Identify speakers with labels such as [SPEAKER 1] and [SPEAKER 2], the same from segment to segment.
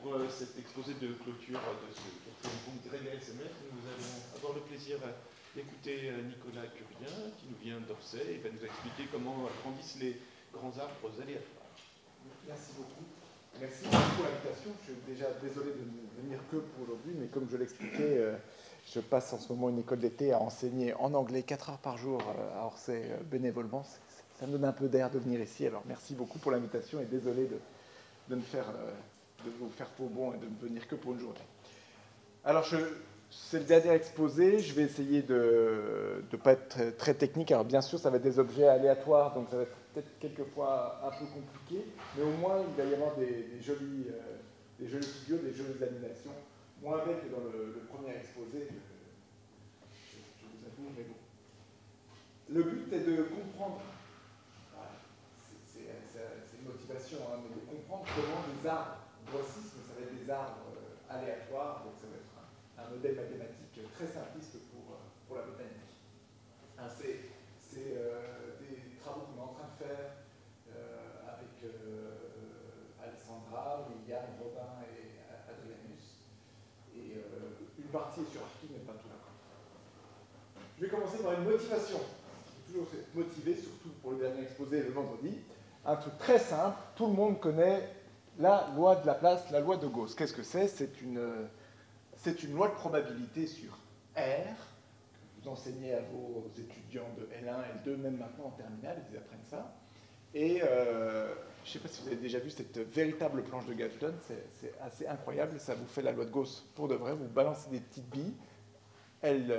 [SPEAKER 1] pour cet exposé de clôture de ce quatrième congrès SMF. Nous allons avoir le plaisir d'écouter Nicolas Curien, qui nous vient d'Orsay, et va nous expliquer comment grandissent les grands arbres aléatoires.
[SPEAKER 2] Merci beaucoup. Merci beaucoup pour l'invitation. Je suis déjà désolé de ne venir que pour aujourd'hui, mais comme je l'expliquais, je passe en ce moment une école d'été à enseigner en anglais 4 heures par jour à Orsay bénévolement. Ça me donne un peu d'air de venir ici. Alors merci beaucoup pour l'invitation et désolé de vous faire faux bon et de ne venir que pour une journée. Alors c'est le dernier exposé. Je vais essayer de ne pas être très technique. Alors bien sûr, ça va être des objets aléatoires, donc ça va être peut-être quelquefois un peu compliqué, mais au moins il va y avoir des jolies figures, des jolies animations, moins belles que dans le premier exposé, je vous avoue, mais bon. Le but est de comprendre, c'est une motivation, hein, mais de comprendre comment les arbres grossissent, mais ça va être des arbres aléatoires, donc ça va être un modèle mathématique très simpliste pour la botanique. Hein, c'est des travaux qu'on est en train de faire avec Alessandra, William, Robin et Adrianus. Et une partie est sur Archi, mais pas tout là. Je vais commencer par une motivation. Il faut toujours se motiver, surtout pour le dernier exposé le vendredi. Un truc très simple, tout le monde connaît la loi de Laplace, la loi de Gauss. Qu'est-ce que c'est? C'est une loi de probabilité sur R. Vous enseignez à vos étudiants de L1, L2, même maintenant en terminale, ils apprennent ça. Et je ne sais pas si vous avez déjà vu cette véritable planche de Galton, c'est assez incroyable, ça vous fait la loi de Gauss pour de vrai, vous balancez des petites billes, elles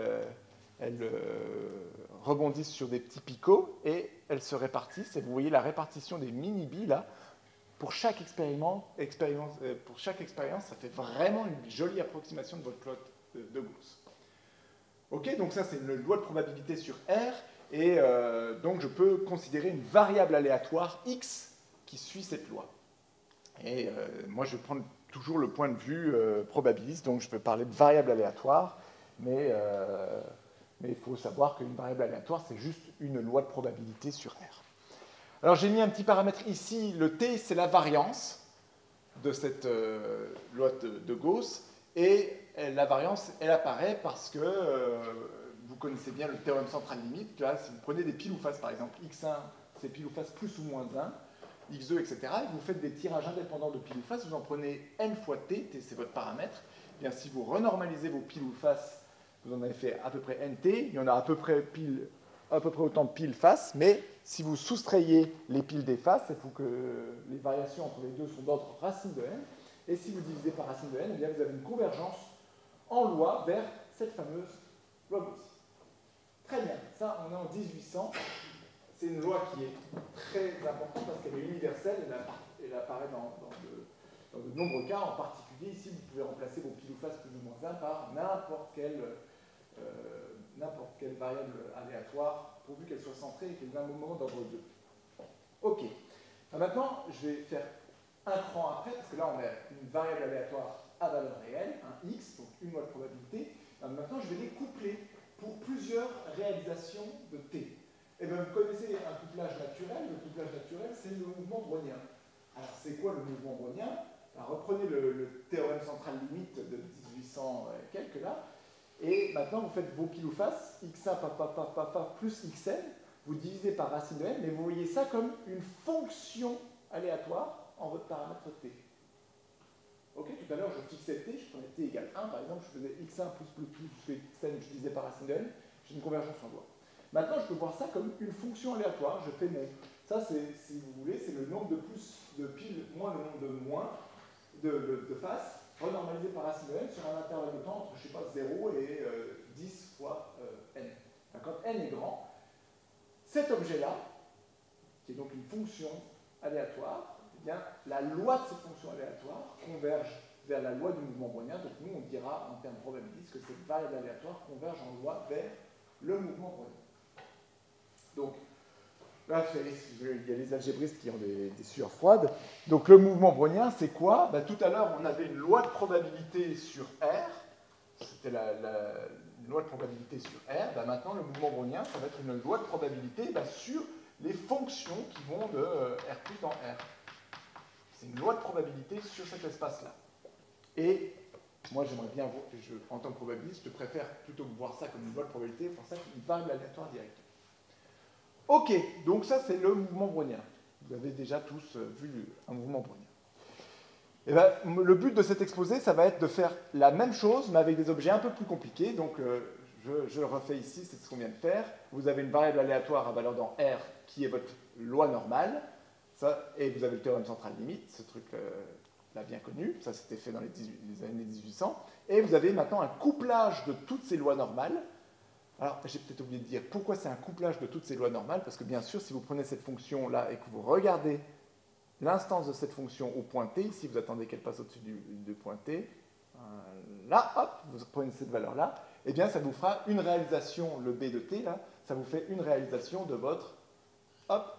[SPEAKER 2] rebondissent sur des petits picots et elles se répartissent, et vous voyez la répartition des mini-billes là, pour chaque expérience, ça fait vraiment une jolie approximation de votre plot de Gauss. Ok, donc ça c'est une loi de probabilité sur R, et donc je peux considérer une variable aléatoire X qui suit cette loi. Et moi je vais prendre toujours le point de vue probabiliste, donc je peux parler de variable aléatoire, mais il faut savoir qu'une variable aléatoire c'est juste une loi de probabilité sur R. Alors j'ai mis un petit paramètre ici, le T c'est la variance de cette loi de Gauss, et la variance, elle apparaît parce que vous connaissez bien le théorème central limite. Là, si vous prenez des piles ou faces, par exemple, x1, c'est pile ou face plus ou moins 1, x2, etc., et vous faites des tirages indépendants de piles ou faces, vous en prenez n fois t, t c'est votre paramètre. Eh bien, si vous renormalisez vos piles ou faces, vous en avez fait à peu près nt, il y en a à peu près autant de piles faces, mais si vous soustrayez les piles des faces, il faut que les variations entre les deux sont d'ordre racine de n. Et si vous divisez par racine de n, eh bien vous avez une convergence en loi vers cette fameuse loi Gauss. Très bien, ça on est en 1800. C'est une loi qui est très importante parce qu'elle est universelle, elle apparaît dans de nombreux cas. En particulier, ici, vous pouvez remplacer vos piles ou faces plus ou moins 1 par n'importe quelle variable aléatoire, pourvu qu'elle soit centrée et qu'elle ait un moment d'ordre 2. Ok. Maintenant, je vais faire un cran après, parce que là, on a une variable aléatoire à valeur réelle, un x, donc une loi de probabilité. Maintenant, je vais les coupler pour plusieurs réalisations de t. Et bien, vous connaissez un couplage naturel. Le couplage naturel, c'est le mouvement brownien. Alors, c'est quoi le mouvement brownien? Alors, reprenez le théorème central limite de 1800 et quelques là. Et maintenant, vous faites vos piles ou faces, x1 plus xn, vous divisez par racine de n, mais vous voyez ça comme une fonction aléatoire en votre paramètre t. Ok, tout à l'heure, je fixais t, je prenais t égale 1, par exemple, je faisais x1 plus xn, je divisais par racine de n, j'ai une convergence en loi. Maintenant, je peux voir ça comme une fonction aléatoire, je fais mon... Ça, c'est, si vous voulez, c'est le nombre de plus de piles moins le nombre de moins de faces, renormalisé par racine de n sur un intervalle de temps entre, je ne sais pas, 0 et 10 fois n. Quand n est grand, cet objet-là, qui est donc une fonction aléatoire, eh bien, la loi de cette fonction aléatoire converge vers la loi du mouvement brownien. Donc nous, on dira en termes probabilistes que cette variable aléatoire converge en loi vers le mouvement brownien. Donc, là, il y a les algébristes qui ont des sueurs froides. Donc le mouvement brownien, c'est quoi? Tout à l'heure, on avait une loi de probabilité sur R. C'était la loi de probabilité sur R. Maintenant, le mouvement brownien, ça va être une loi de probabilité sur les fonctions qui vont de R plus dans R. C'est une loi de probabilité sur cet espace-là. Et moi, j'aimerais bien, en tant que probabiliste, je préfère plutôt que voir ça comme une loi de probabilité, voir ça comme une variable aléatoire directe. Ok, donc ça, c'est le mouvement brownien. Vous avez déjà tous vu un mouvement brownien. Et ben, le but de cet exposé, ça va être de faire la même chose, mais avec des objets un peu plus compliqués. Donc, je le refais ici, c'est ce qu'on vient de faire. Vous avez une variable aléatoire à valeur dans R, qui est votre loi normale. Ça, et vous avez le théorème central limite, ce truc-là bien connu. Ça, c'était fait dans les années 1800. Et vous avez maintenant un couplage de toutes ces lois normales. Alors, j'ai peut-être oublié de dire pourquoi c'est un couplage de toutes ces lois normales, parce que bien sûr, si vous prenez cette fonction-là et que vous regardez l'instance de cette fonction au point t, ici vous attendez qu'elle passe au-dessus du point t, là, hop, vous prenez cette valeur-là, eh bien ça vous fera une réalisation, le b de t, là, ça vous fait une réalisation de votre, hop,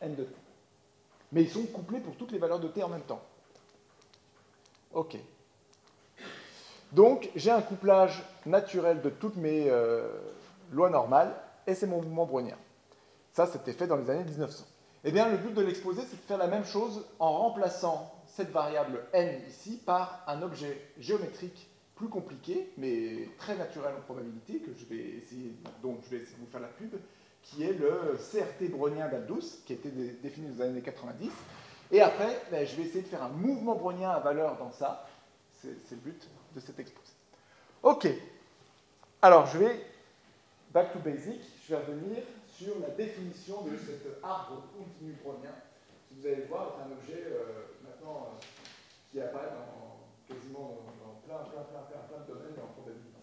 [SPEAKER 2] n de t. Mais ils sont couplés pour toutes les valeurs de t en même temps. Ok. Donc, j'ai un couplage naturel de toutes mes lois normales, et c'est mon mouvement brownien. Ça, c'était fait dans les années 1900. Eh bien, le but de l'exposé, c'est de faire la même chose en remplaçant cette variable n ici par un objet géométrique plus compliqué, mais très naturel en probabilité, dont je vais essayer de vous faire la pub, qui est le CRT brownien d'Aldous, qui a été défini dans les années 90. Et après, je vais essayer de faire un mouvement brownien à valeur dans ça. C'est le but de cet exposé. Ok. Alors, je vais, back to basic, je vais revenir sur la définition de cet arbre continu brownien, qui, vous allez voir, est un objet maintenant qui apparaît quasiment dans plein de domaines en probabilité.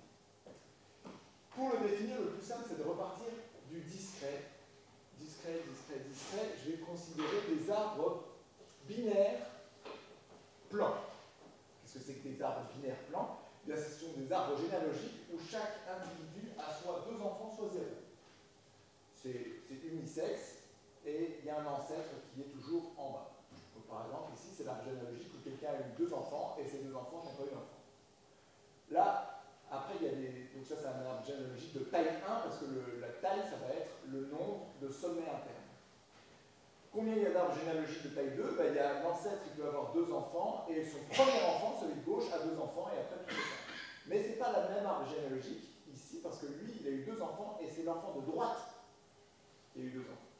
[SPEAKER 2] Pour le définir, le plus simple, c'est de repartir du discret. Discret. Je vais considérer des arbres binaires plans. Qu'est-ce que c'est que des arbres binaires plans? Eh bien, ce sont des arbres généalogiques où chaque individu a soit 2 enfants, soit 0. C'est unisexe et il y a un ancêtre qui est toujours en bas. Donc, par exemple, ici, c'est l'arbre généalogique où quelqu'un a eu 2 enfants et ces 2 enfants n'ont pas eu d'enfant. Là, après, il y a des. Donc, ça, c'est un arbre généalogique de taille 1 parce que la taille, ça va être le nombre de sommets internes. Combien il y a d'arbres généalogiques de taille 2? Il y a l'ancêtre qui peut avoir 2 enfants et son premier enfant, celui de gauche, a 2 enfants et après tout ça. Mais ce n'est pas la même arbre généalogique ici parce que lui, il a eu 2 enfants et c'est l'enfant de droite qui a eu 2 enfants.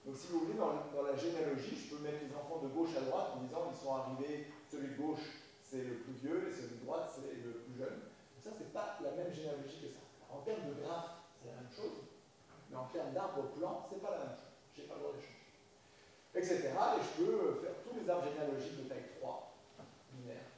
[SPEAKER 2] Donc si vous voulez, dans la généalogie, je peux mettre les enfants de gauche à droite en disant ils sont arrivés, celui de gauche c'est le plus vieux et celui de droite c'est le plus jeune. Donc ça, c'est pas la même généalogie que ça. En termes de graphe, c'est la même chose, mais en termes d'arbre plan, c'est pas la même chose. Je n'ai pas le droit d'échanger. Etc. Et je peux faire tous les arbres généalogiques de taille 3, binaires.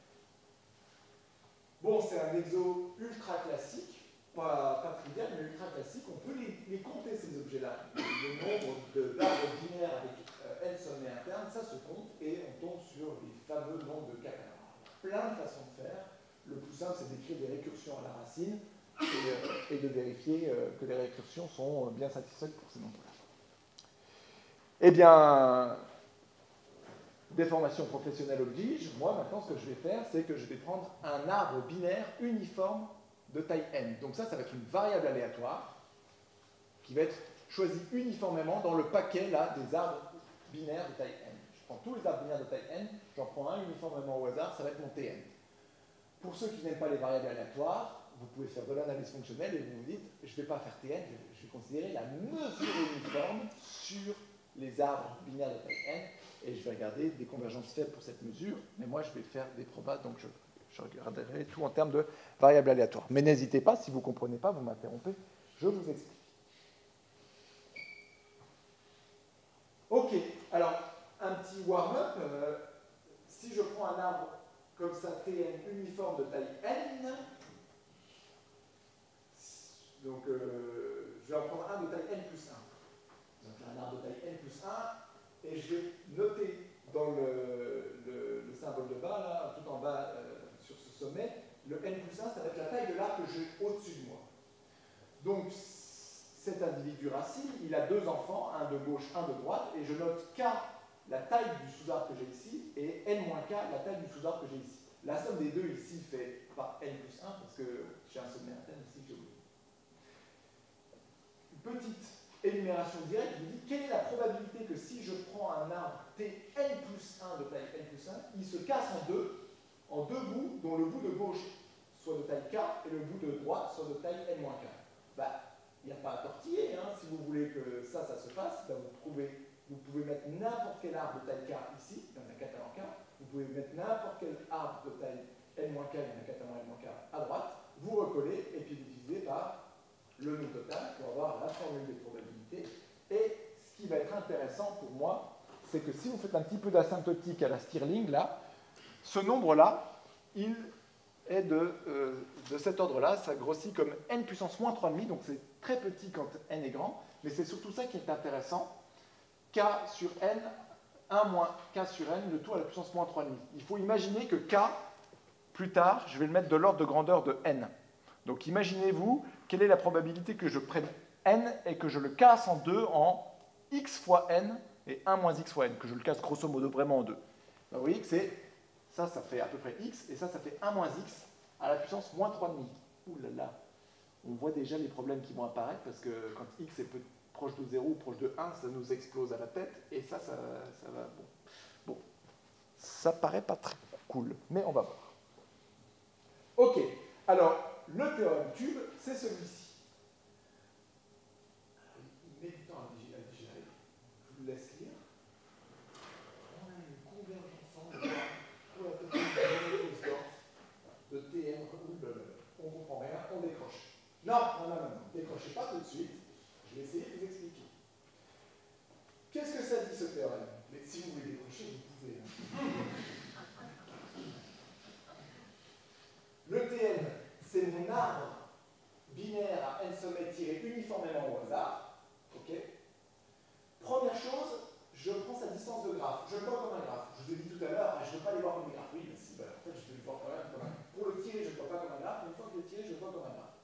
[SPEAKER 2] Bon, c'est un exo ultra classique, pas trivial, mais ultra classique. On peut les compter, ces objets-là. Le nombre d'arbres binaires avec n sommets internes, ça se compte, et on tombe sur les fameux nombres de Kaplan. Plein de façons de faire. Le plus simple, c'est d'écrire des récursions à la racine et de vérifier que les récursions sont bien satisfaites pour ces nombres-là. Eh bien, déformation professionnelle oblige. Moi, maintenant, ce que je vais faire, c'est que je vais prendre un arbre binaire uniforme de taille n. Donc ça va être une variable aléatoire qui va être choisie uniformément dans le paquet là, des arbres binaires de taille n. Je prends tous les arbres binaires de taille n, j'en prends un uniformément au hasard, ça va être mon tn. Pour ceux qui n'aiment pas les variables aléatoires, vous pouvez faire de l'analyse fonctionnelle et vous vous dites, je ne vais pas faire tn, je vais considérer la mesure uniforme sur les arbres binaires de taille n, et je vais regarder des convergences faibles pour cette mesure, mais moi je vais faire des probas, donc je regarderai tout en termes de variables aléatoires. Mais n'hésitez pas, si vous ne comprenez pas, vous m'interrompez, je vous explique. Ok, alors, un petit warm-up, si je prends un arbre comme ça, Tn uniforme de taille n, donc je vais en prendre un de taille n plus 1. Donc un arbre de taille n plus 1, et je vais noter dans le symbole de bas, là, tout en bas sur ce sommet, le n plus 1, ça va être la taille de l'arbre que j'ai au-dessus de moi. Donc cet individu racine, il a 2 enfants, un de gauche, un de droite, et je note k, la taille du sous-arbre que j'ai ici, et n-k, la taille du sous-arbre que j'ai ici. La somme des deux ici fait pas n plus 1, parce que j'ai un sommet interne ici que j'ai oublié. Petite énumération directe, je vous dis quelle est la probabilité que si je prends un arbre Tn plus 1 de taille n plus 1, il se casse en deux en deux bouts dont le bout de gauche soit de taille k et le bout de droite soit de taille n-k. Bah, il n'y a pas à tortiller, hein. Si vous voulez que ça se fasse, bah, vous pouvez mettre n'importe quel arbre de taille k ici, il y en a 4 en k, vous pouvez mettre n'importe quel arbre de taille n-k, il y en a 4 en n-k à droite, vous recollez et puis vous divisez par le nœud total pour avoir la formule des probabilités. Et ce qui va être intéressant pour moi, c'est que si vous faites un petit peu d'asymptotique à la Stirling, là, ce nombre-là, il est de cet ordre-là, ça grossit comme n puissance moins 3,5, donc c'est très petit quand n est grand, mais c'est surtout ça qui est intéressant. K sur n, 1 moins k sur n, le tout à la puissance moins 3,5. Il faut imaginer que k, plus tard, je vais le mettre de l'ordre de grandeur de n. Donc imaginez-vous, quelle est la probabilité que je prenne n et que je le casse en deux en x fois n et 1 moins x fois n, que je le casse grosso modo vraiment en deux. Donc vous voyez que c'est ça fait à peu près x, et ça fait 1 moins x à la puissance moins 3,5. Ouh là là, on voit déjà les problèmes qui vont apparaître, parce que quand x est proche de 0 ou proche de 1, ça nous explose à la tête, et ça va... Bon, ça paraît pas très cool, mais on va voir. Ok, alors, le théorème cube, c'est celui-ci. Il met du temps à digérer. Je vous laisse lire. On a une convergence pour la théorie de Tn. On ne comprend rien, on décroche. Non, décrochez pas tout de suite. Je vais essayer de vous expliquer. Qu'est-ce que ça dit, ce théorème? Mais si vous voulez décrocher, vous pouvez. Le Tn, c'est mon arbre binaire à n sommets tiré uniformément au hasard. Ok. Première chose, je prends sa distance de graphe. Je le vois comme un graphe. Je vous ai dit tout à l'heure, je ne veux pas les voir comme des graphes. Oui, mais si, en fait, je vais le voir quand même comme un graphe. Pour le tirer, je ne le vois pas comme un graphe. Une fois que je le tire, je le vois comme un graphe.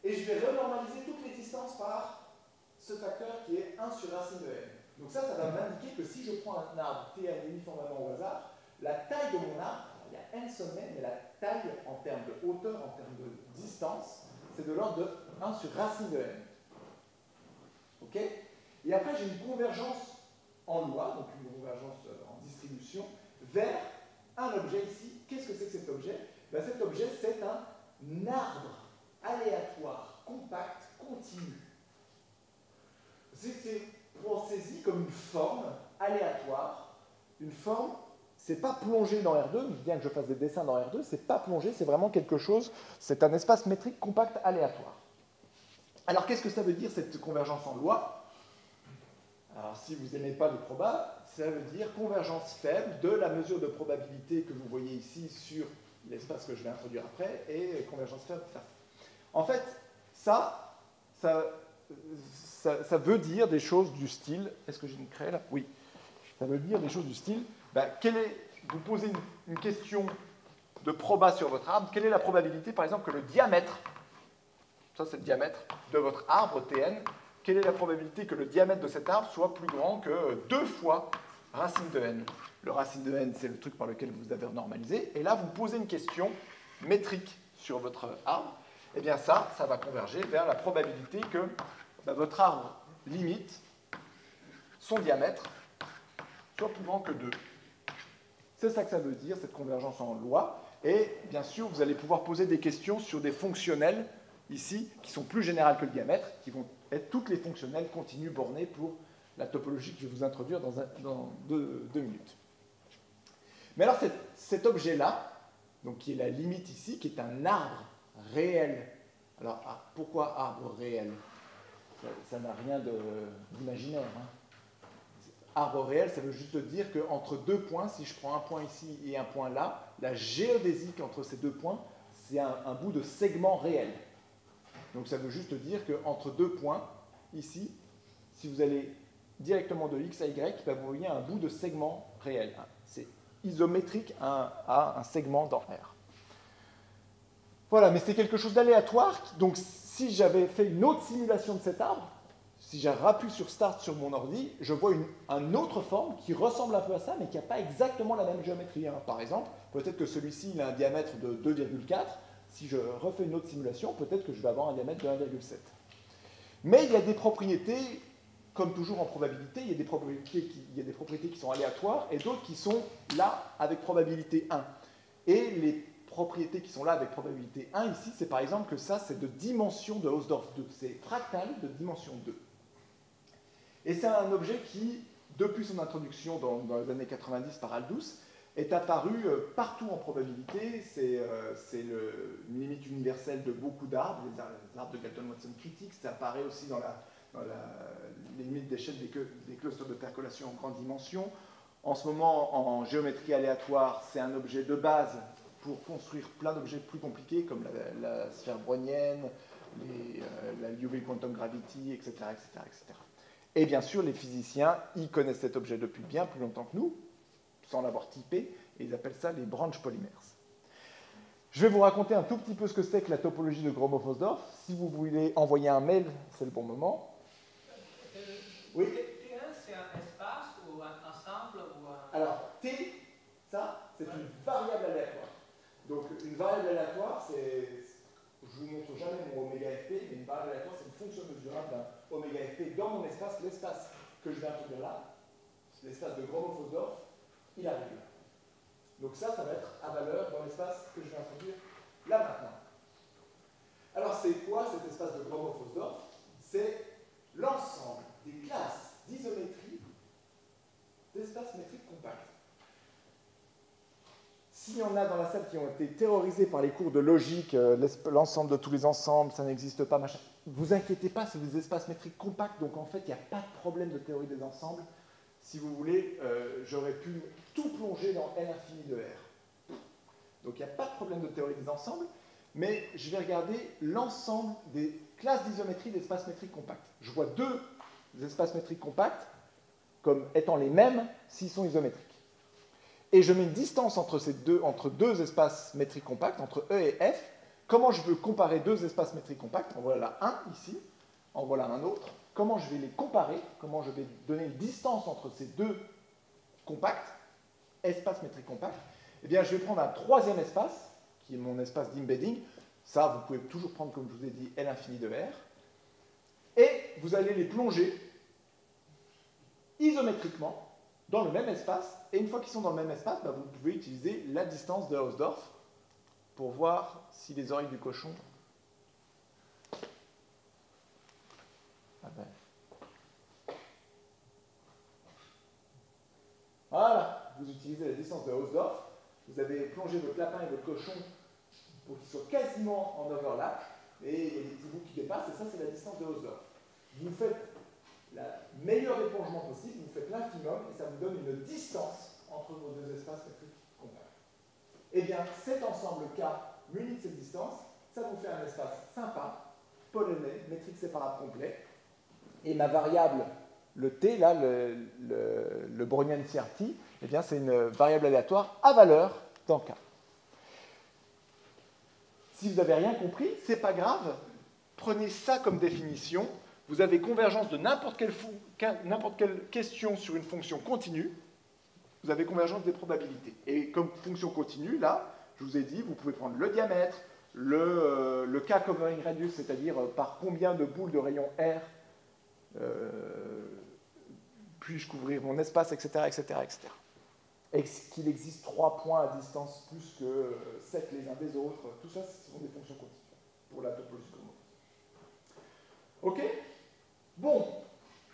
[SPEAKER 2] Et je vais renormaliser toutes les distances par ce facteur qui est 1 sur racine de n. Donc ça va m'indiquer que si je prends un arbre Tn uniformément au hasard, la taille de mon arbre, il y a n sommets, mais la taille en termes de hauteur, en termes de distance, c'est de l'ordre de 1 sur racine de n. Ok. Et après, j'ai une convergence en loi, donc une convergence en distribution, vers un objet ici. Qu'est-ce que c'est que cet objet? Ben, cet objet, c'est un arbre aléatoire, compact, continu. C'est pensez-y comme une forme aléatoire, une forme, c'est pas plongé dans R2, bien que je fasse des dessins dans R2, c'est pas plongé, c'est vraiment quelque chose, c'est un espace métrique compact aléatoire. Alors qu'est-ce que ça veut dire cette convergence en loi? Alors si vous n'aimez pas les probas, ça veut dire convergence faible de la mesure de probabilité que vous voyez ici sur l'espace que je vais introduire après, et convergence faible. En fait, ça veut dire des choses du style, est-ce que j'ai une craie là? Oui. Ça veut dire des choses du style, vous posez une question de proba sur votre arbre, quelle est la probabilité par exemple que le diamètre, ça c'est le diamètre de votre arbre Tn, quelle est la probabilité que le diamètre de cet arbre soit plus grand que 2 fois racine de n? Le racine de n, c'est le truc par lequel vous avez normalisé, et là vous posez une question métrique sur votre arbre, et bien ça va converger vers la probabilité que votre arbre limite son diamètre soit plus grand que 2. C'est ça que ça veut dire, cette convergence en loi. Et bien sûr, vous allez pouvoir poser des questions sur des fonctionnels, ici, qui sont plus générales que le diamètre, qui vont être toutes les fonctionnels continus bornés pour la topologie que je vais vous introduire dans deux minutes. Mais alors, cet objet-là, donc qui est la limite ici, qui est un arbre réel. Alors, pourquoi arbre réel? Ça n'a rien d'imaginaire. Hein. Arbre réel, ça veut juste dire qu'entre deux points, si je prends un point ici et un point là, la géodésique entre ces deux points, c'est un bout de segment réel. Donc ça veut juste dire qu'entre deux points, ici, si vous allez directement de x à y, vous voyez un bout de segment réel. C'est isométrique à un segment dans R. Voilà, mais c'est quelque chose d'aléatoire. Donc si j'avais fait une autre simulation de cet arbre, si j'appuie sur Start sur mon ordi, je vois une autre forme qui ressemble un peu à ça, mais qui n'a pas exactement la même géométrie. Hein. Par exemple, peut-être que celui-ci il a un diamètre de 2,4. Si je refais une autre simulation, peut-être que je vais avoir un diamètre de 1,7. Mais il y a des propriétés, comme toujours en probabilité, il y a des propriétés qui sont aléatoires et d'autres qui sont là avec probabilité 1. Et les propriétés qui sont là avec probabilité 1 ici, c'est par exemple que ça, c'est de dimension de Hausdorff 2. C'est fractal de dimension 2. Et c'est un objet qui, depuis son introduction dans les années 90 par Aldous, est apparu partout en probabilité. C'est une limite universelle de beaucoup d'arbres, les arbres de Galton-Watson critiques. Ça apparaît aussi dans les limites d'échelle des clusters de percolation en grande dimension. En ce moment, en géométrie aléatoire, c'est un objet de base pour construire plein d'objets plus compliqués, comme la sphère brownienne, la Liouville quantum gravity, etc., etc., etc. Et bien sûr, les physiciens, ils connaissent cet objet depuis bien plus longtemps que nous, sans l'avoir typé, et ils appellent ça les branch polymers. Je vais vous raconter un tout petit peu ce que c'est que la topologie de Gromov-Hausdorff. Si vous voulez envoyer un mail, c'est le bon moment. Oui.
[SPEAKER 3] T1, c'est un espace ou un ensemble ou un...
[SPEAKER 2] Alors, T, ça, c'est une variable aléatoire. Donc, une variable aléatoire, c'est... Je ne vous montre jamais mon oméga fp, mais une variable aléatoire, c'est une fonction mesurable d'un oméga fp dans mon espace. L'espace que je vais introduire là, l'espace de Gromov-Hausdorff, il arrive là. Donc ça va être à valeur dans l'espace que je vais introduire là maintenant. Alors c'est quoi cet espace de Gromov-Hausdorff? C'est l'ensemble des classes d'isométrie d'espaces métriques compacts. S'il y en a dans la salle qui ont été terrorisés par les cours de logique, l'ensemble de tous les ensembles, ça n'existe pas, machin, vous inquiétez pas, c'est des espaces métriques compacts, donc en fait, il n'y a pas de problème de théorie des ensembles. Si vous voulez, j'aurais pu tout plonger dans L infini de R. Donc il n'y a pas de problème de théorie des ensembles, mais je vais regarder l'ensemble des classes d'isométrie d'espaces métriques compacts. Je vois deux espaces métriques compacts comme étant les mêmes s'ils sont isométriques. Et je mets une distance entre deux espaces métriques compacts, entre E et F. Comment je veux comparer deux espaces métriques compacts? En voilà un ici, en voilà un autre. Comment je vais les comparer? Comment je vais donner une distance entre ces deux compacts, espaces métriques compacts? Eh bien, je vais prendre un troisième espace, qui est mon espace d'embedding. Ça, vous pouvez toujours prendre, comme je vous ai dit, L infini de R. Et vous allez les plonger isométriquement dans le même espace. Et une fois qu'ils sont dans le même espace, bah, vous pouvez utiliser la distance de Hausdorff pour voir si les oreilles du cochon... Ah ben. Voilà, vous utilisez la distance de Hausdorff, vous avez plongé votre lapin et votre cochon pour qu'ils soient quasiment en overlap, et il y a des petits bouts qui dépassent, et ça c'est la distance de Hausdorff. Vous faites le meilleur épongement possible, vous faites l'infimum, et ça vous donne une distance entre vos deux espaces métriques compacts. Eh bien, cet ensemble K muni de cette distance, ça vous fait un espace sympa, polonais, métrique séparable complet, et ma variable, le T, là, le Brownian CRT, eh bien, c'est une variable aléatoire à valeur dans K. Si vous n'avez rien compris, c'est pas grave. Prenez ça comme définition. Vous avez convergence de n'importe quelle question sur une fonction continue. Vous avez convergence des probabilités. Et comme fonction continue, là, je vous ai dit, vous pouvez prendre le diamètre, le K covering radius, c'est-à-dire par combien de boules de rayon R puis-je couvrir mon espace, etc., etc., etc. Et qu'il existe 3 points à distance plus que 7 les uns des autres, tout ça, ce sont des fonctions continues pour la topologie de Gromov. Ok? Bon,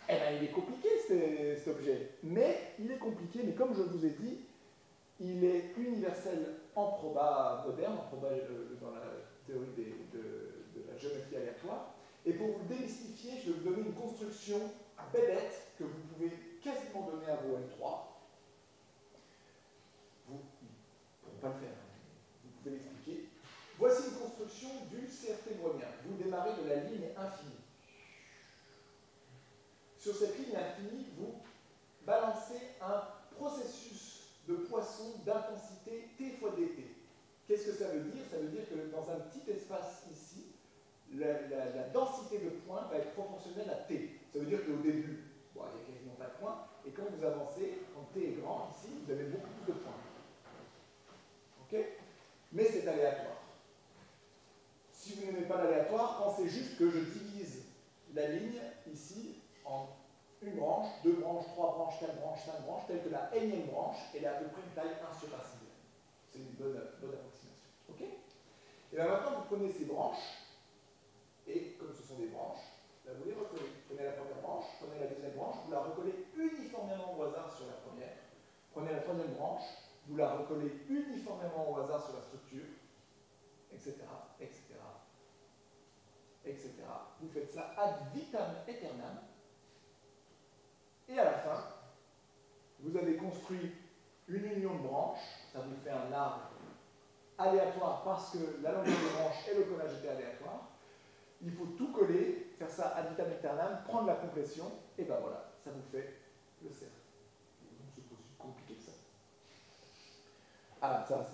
[SPEAKER 2] eh ben, il est compliqué cet objet, mais il est compliqué, mais comme je vous ai dit, il est universel en proba moderne, en proba dans la théorie de la géométrie aléatoire. Et pour vous le démystifier, je vais vous donner une construction bébête que vous pouvez quasiment donner à vos L3. Vous ne pourrez pas le faire, vous pouvez l'expliquer. Voici une construction du CRT brownien. Vous démarrez de la ligne infinie. Sur cette ligne infinie, vous balancez un processus de Poisson d'intensité T fois dt. Qu'est-ce que ça veut dire? Ça veut dire que dans un petit espace ici, la densité de points va être proportionnelle à T. Ça veut dire qu'au début, bon, il n'y a quasiment pas de points, et quand vous avancez, quand T est grand, ici, vous avez beaucoup plus de points. Ok? Mais c'est aléatoire. Si vous n'aimez pas l'aléatoire, pensez juste que je divise la ligne ici en une branche, 2 branches, 3 branches, 4 branches, 5 branches, telle que la énième branche, elle est à peu près une taille 1 sur racine. c'est une bonne approximation. Ok? Et bien maintenant, vous prenez ces branches, et comme ce sont des branches, là, vous les recollez. Prenez la première branche, prenez la deuxième branche, vous la recollez uniformément au hasard sur la première. Prenez la troisième branche, vous la recollez uniformément au hasard sur la structure, etc., etc., etc. Vous faites ça ad vitam aeternam, et à la fin, vous avez construit une union de branches, ça vous fait un arbre aléatoire parce que la longueur des branches et le collage étaient aléatoires. Il faut tout coller, faire ça ad vitam aeternam, prendre la compression, et ben voilà, ça vous fait le cercle. Donc c'est pas aussi compliqué que ça. Ah, ça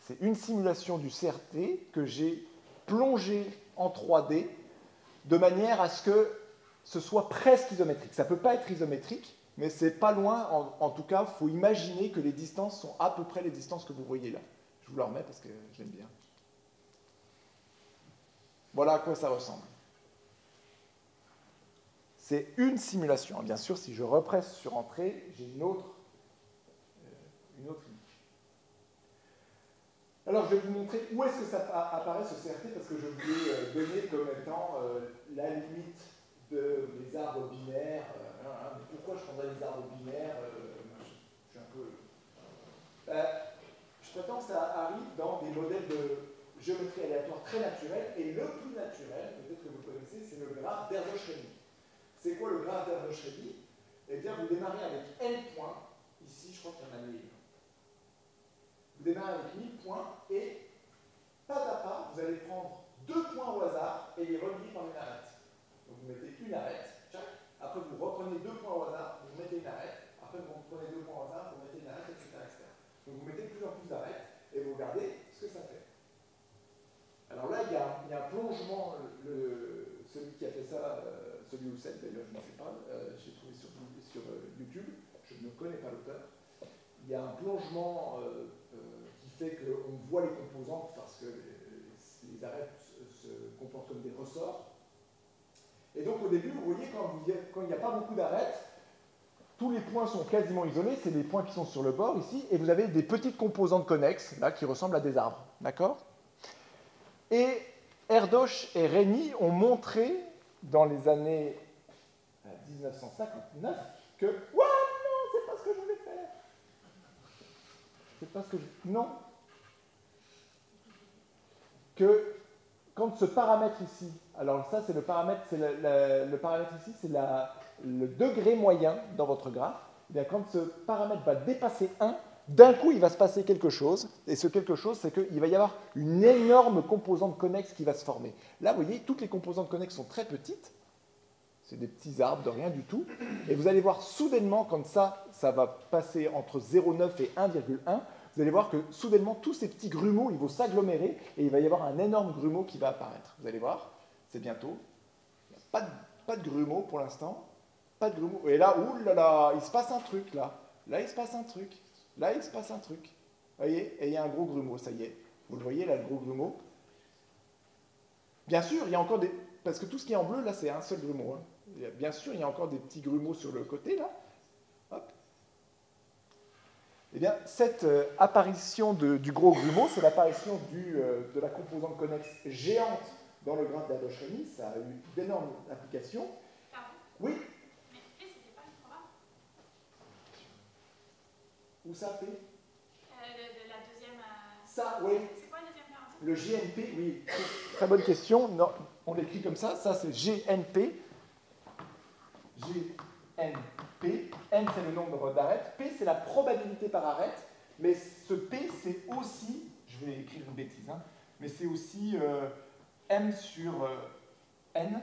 [SPEAKER 2] c'est une simulation du CRT que j'ai plongée en 3D de manière à ce que ce soit presque isométrique. Ça ne peut pas être isométrique, mais c'est pas loin. En tout cas, il faut imaginer que les distances sont à peu près les distances que vous voyez là. Je vous la remets parce que j'aime bien. Voilà à quoi ça ressemble. C'est une simulation. Bien sûr, si je represse sur Entrée, j'ai une autre image. Alors, je vais vous montrer où est-ce que ça apparaît ce CRT, parce que je vous ai donné comme étant la limite des arbres binaires. Mais pourquoi je prendrais des arbres binaires je suis un peu... je prétends que ça arrive dans des modèles de géométrie aléatoire très naturels, et le plus naturel, peut-être que vous connaissez, c'est le graphe d'Erdős-Rényi. C'est quoi le graphe d'Erdős-Rényi? Eh bien, vous démarrez avec n points. Ici, je crois qu'il y en a 1000. Vous démarrez avec 1000 points, et pas à pas, vous allez prendre 2 points au hasard et les relier par une arête. Donc vous mettez une arête, après vous reprenez 2 points au hasard, vous mettez une arête, après vous reprenez 2 points au hasard, vous mettez une arête, etc., etc. Donc vous mettez de plus en plus d'arêtes, et vous regardez ce que ça fait. Alors là, il y a un plongement, celui qui a fait ça, celui ou celle d'ailleurs, je ne sais pas, j'ai trouvé sur YouTube, je ne connais pas l'auteur. Il y a un plongement qui fait qu'on voit les composantes parce que les arêtes se comportent comme des ressorts. Et donc au début, vous voyez, quand il n'y a pas beaucoup d'arêtes, tous les points sont quasiment isolés, c'est les points qui sont sur le bord ici, et vous avez des petites composantes connexes, là, qui ressemblent à des arbres. D'accord? Et Erdős et Rényi ont montré, dans les années 1959, que... Ouah, non, c'est pas ce que je voulais faire. C'est pas ce que je... Non. Que quand ce paramètre ici, alors ça c'est le paramètre, le paramètre ici, c'est le degré moyen dans votre graphe, et bien quand ce paramètre va dépasser 1, d'un coup il va se passer quelque chose, et ce quelque chose c'est qu'il va y avoir une énorme composante connexe qui va se former. Là vous voyez, toutes les composantes connexes sont très petites, c'est des petits arbres de rien du tout, et vous allez voir soudainement quand ça va passer entre 0,9 et 1,1, vous allez voir que soudainement, tous ces petits grumeaux, ils vont s'agglomérer et il va y avoir un énorme grumeau qui va apparaître. Vous allez voir, c'est bientôt. Pas de grumeau pour l'instant. Pas de grumeau. Et là, oulala, il se passe un truc là. Là, il se passe un truc. Là, il se passe un truc. Vous voyez? Et il y a un gros grumeau, ça y est. Vous le voyez là, le gros grumeau? Bien sûr, il y a encore des... Parce que tout ce qui est en bleu, là, c'est un seul grumeau. Hein. Bien sûr, il y a encore des petits grumeaux sur le côté là. Hop. Eh bien, cette apparition du gros grumeau, c'est l'apparition de la composante connexe géante dans le graphe d'Erdős-Rényi. Ça a eu d'énormes applications.
[SPEAKER 4] Pardon?
[SPEAKER 2] Oui?
[SPEAKER 4] Mais P, c'était pas le programme?
[SPEAKER 2] Où ça, P?
[SPEAKER 4] De la deuxième...
[SPEAKER 2] Ça, oui.
[SPEAKER 4] C'est quoi le deuxième paramètre?
[SPEAKER 2] Le GNP, oui. Très bonne question. Non, on l'écrit comme ça. Ça, c'est GNP. GNP. N, c'est le nombre d'arêtes. P, c'est la probabilité par arête. Mais ce P, c'est aussi, je vais écrire une bêtise, hein, mais c'est aussi M sur N,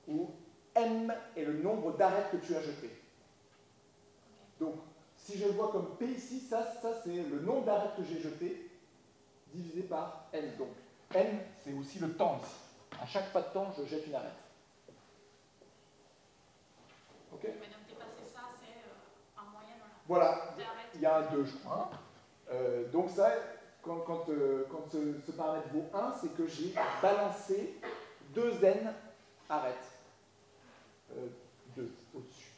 [SPEAKER 2] où M est le nombre d'arêtes que tu as jetées. Donc, si je le vois comme P ici, ça c'est le nombre d'arêtes que j'ai jetées divisé par N. Donc, N, c'est aussi le temps ici. À chaque pas de temps, je jette une arête. Ok?
[SPEAKER 4] Mais donc, dépasser ça, c'est en moyenne...
[SPEAKER 2] Voilà, il y a un 2, je crois. Donc ça, quand ce paramètre vaut 1, c'est que j'ai balancé 2n arêtes. 2 au-dessus.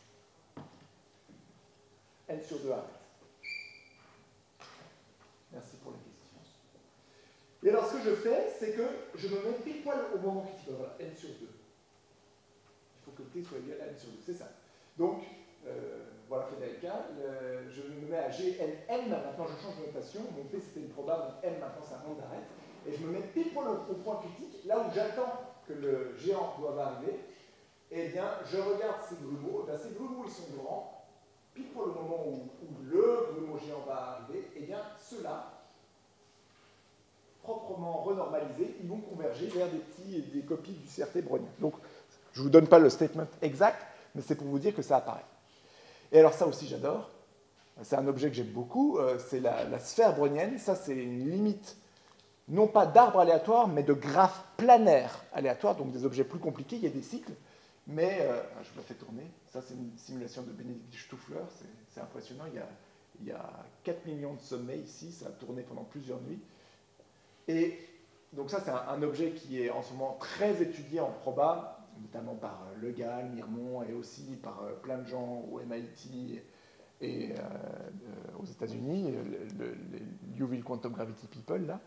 [SPEAKER 2] N sur 2 arêtes. que je fais, c'est que je me mets pile poil au moment critique. Voilà, n sur 2. Il faut que t soit égal à n sur 2, c'est ça. Donc, voilà fait delta, je me mets à GNM, maintenant je change de notation, mon P c'était une proba, mon M maintenant c'est un nombre d'arrêt, et je me mets pile poil au point critique, là où j'attends que le géant doive arriver, et bien je regarde ces grumeaux, ces grumeaux ils sont grands, pile poil au moment où le grumeau géant va arriver, et bien ceux-là, proprement renormalisés, ils vont converger vers des copies du CRT brownien. Donc je ne vous donne pas le statement exact, mais c'est pour vous dire que ça apparaît. Et alors ça aussi j'adore, c'est un objet que j'aime beaucoup, c'est la sphère brownienne, ça c'est une limite non pas d'arbres aléatoires, mais de graphes planaires aléatoires, donc des objets plus compliqués, il y a des cycles, mais je vous la fais tourner, ça c'est une simulation de Bénédicte Stoufler, c'est impressionnant, il y a 4 millions de sommets ici, ça a tourné pendant plusieurs nuits, et donc ça c'est un objet qui est en ce moment très étudié en proba, notamment par Le Gall, Mirmont, et aussi par plein de gens au MIT et aux États-Unis, les Liouville Quantum Gravity People, là.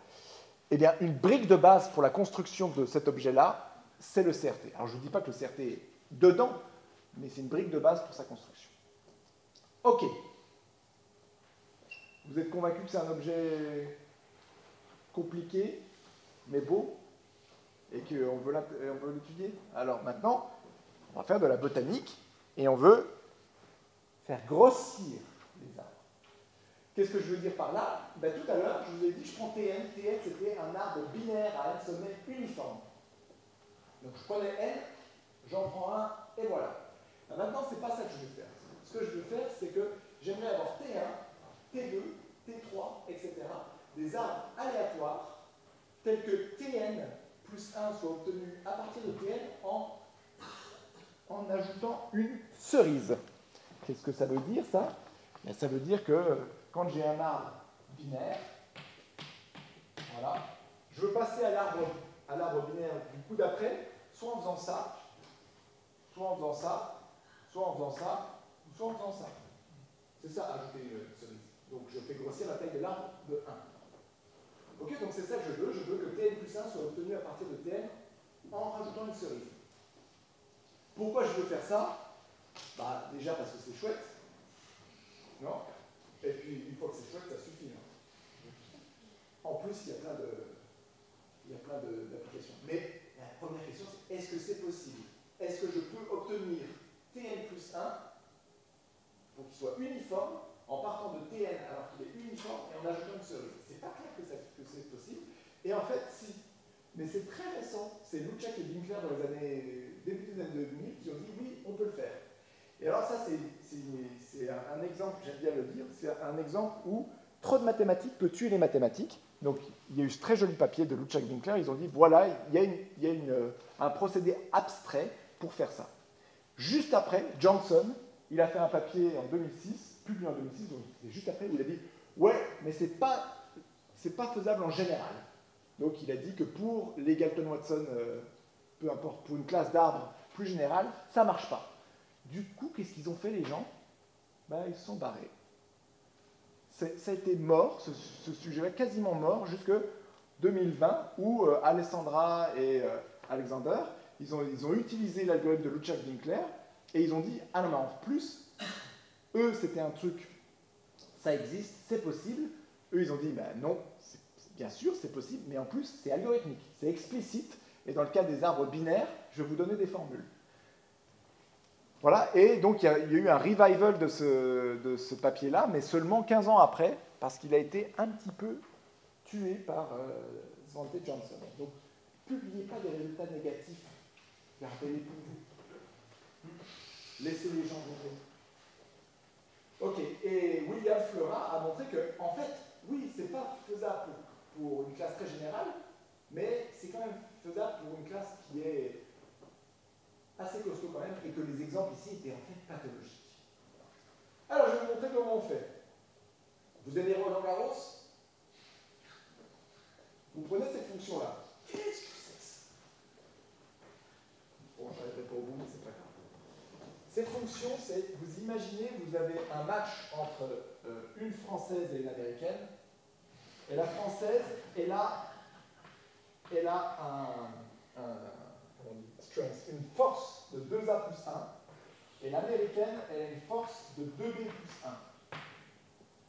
[SPEAKER 2] Eh bien, une brique de base pour la construction de cet objet-là, c'est le CRT. Alors, je ne dis pas que le CRT est dedans, mais c'est une brique de base pour sa construction. OK. Vous êtes convaincus que c'est un objet compliqué, mais beau, et qu'on veut l'étudier? Alors maintenant, on va faire de la botanique, et on veut faire grossir les arbres. Qu'est-ce que je veux dire par là? Ben, tout à l'heure, je vous ai dit, je prends Tn. Tn, c'était un arbre binaire à n sommets uniforme. Donc je prenais n, j'en prends un, et voilà. Ben, maintenant, ce n'est pas ça que je veux faire. Ce que je veux faire, c'est que j'aimerais avoir T1, T2, T3, etc. Des arbres aléatoires, tels que Tn plus 1 soit obtenu à partir de Tn en ajoutant une cerise. Qu'est-ce que ça veut dire, ça? Ben, ça veut dire que quand j'ai un arbre binaire, voilà, je veux passer à l'arbre binaire du coup d'après, soit en faisant ça, soit en faisant ça, soit en faisant ça, ou soit en faisant ça. C'est ça, ajouter une cerise. Donc je fais grossir la taille de l'arbre de 1. Ok, donc c'est ça que je veux que Tn plus 1 soit obtenu à partir de Tn en rajoutant une cerise. Pourquoi je veux faire ça? Bah, déjà parce que c'est chouette, non? Et puis, une fois que c'est chouette, ça suffit. Hein. En plus, il y a plein d'applications. Mais la première question, c'est est-ce que c'est possible? Est-ce que je peux obtenir Tn plus 1 pour qu'il soit uniforme en partant de Tn alors qu'il est uniforme et en ajoutant une cerise? C'est pas clair que c'est possible. Et en fait, si. Mais c'est très récent. C'est Lučák et Winkler dans les années début des années 2000 qui ont dit oui, on peut le faire. Et alors ça, c'est un exemple, j'aime bien le dire, c'est un exemple où trop de mathématiques peut tuer les mathématiques. Donc il y a eu ce très joli papier de Lučák et Winkler, ils ont dit voilà, il y a un procédé abstrait pour faire ça. Juste après, Johnson, il a fait un papier en 2006, publié en 2006, donc c'est juste après, où il a dit ouais, mais c'est pas faisable en général. Donc il a dit que pour les Galton-Watson, peu importe, pour une classe d'arbres plus générale, ça ne marche pas. Du coup, qu'est-ce qu'ils ont fait les gens? Ben, ils se sont barrés. Ça a été mort, ce sujet-là, quasiment mort, jusqu'en 2020, où Alessandra et Alexander, ils ont utilisé l'algorithme de Lučák-Winkler, et ils ont dit, ah non, mais en plus, eux, c'était un truc, ça existe, c'est possible. Eux, ils ont dit, ben non, bien sûr, c'est possible, mais en plus, c'est algorithmique, c'est explicite, et dans le cas des arbres binaires, je vais vous donner des formules. Voilà, et donc il y a eu un revival de ce papier-là, mais seulement 15 ans après, parce qu'il a été un petit peu tué par Svante Johnson. Donc, publiez pas des résultats négatifs, gardez-les pour vous. Laissez les gens juger. Ok, et William Fleurat a montré que, en fait, oui, c'est pas faisable pour une classe très générale, mais c'est quand même faisable pour une classe qui est assez costaud quand même, et que les exemples ici étaient en fait pathologiques. Alors, je vais vous montrer comment on fait. Vous aimez Roland Garros? Vous prenez cette fonction-là. Qu'est-ce que c'est que ça? Bon, je n'arriverai pas au bout, mais c'est pas grave. Cette fonction, c'est, vous imaginez, vous avez un match entre une Française et une Américaine, et la Française est là elle a strength, une force de 2A plus 1, et l'américaine, elle a une force de 2B plus 1.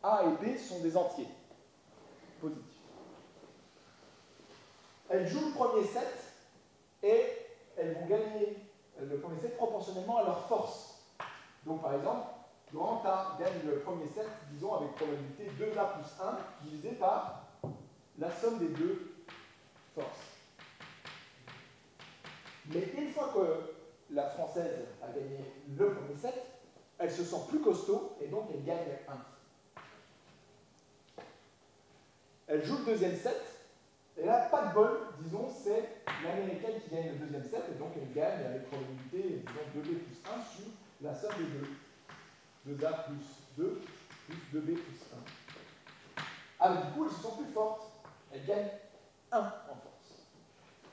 [SPEAKER 2] A et B sont des entiers positifs. Elles jouent le premier set et elles vont gagner le premier set proportionnellement à leur force. Donc par exemple, grand A gagne le premier set, disons avec probabilité 2A plus 1 divisé par la somme des deux forces. Mais une fois que la française a gagné le premier set, elle se sent plus costaud et donc elle gagne 1. Elle joue le deuxième set, et là, pas de bol, disons, c'est l'américaine qui gagne le deuxième set, et donc elle gagne avec probabilité, disons, 2B plus 1 sur la somme des deux. 2A plus 2 plus 2B plus 1. Ah, mais du coup, elles se sont plus fortes. Elles gagnent 1 en force.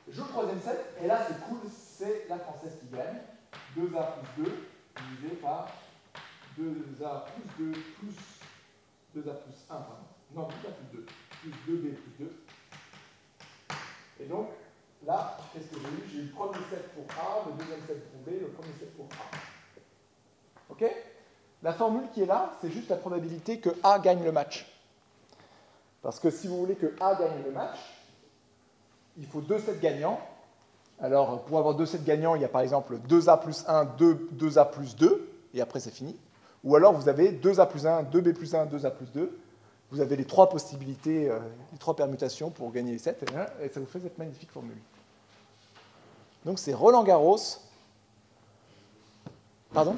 [SPEAKER 2] Je joue le troisième set, et là, c'est cool, c'est la française qui gagne. 2A plus 2 divisé par 2A plus 2 plus 2A plus 1, pardon. Non, 2A plus 2 plus 2B plus 2. Et donc, là, qu'est-ce que j'ai eu? J'ai eu le premier set pour A, le deuxième set pour B, le premier set pour A. OK? La formule qui est là, c'est juste la probabilité que A gagne le match. Parce que si vous voulez que A gagne le match, il faut 2 sets gagnants. Alors, pour avoir 2 sets gagnants, il y a par exemple 2A plus 1, 2A plus 2, et après c'est fini. Ou alors vous avez 2A plus 1, 2B plus 1, 2A plus 2. Vous avez les 3 possibilités, les 3 permutations pour gagner les 7, et ça vous fait cette magnifique formule. Donc c'est Roland Garros. Pardon?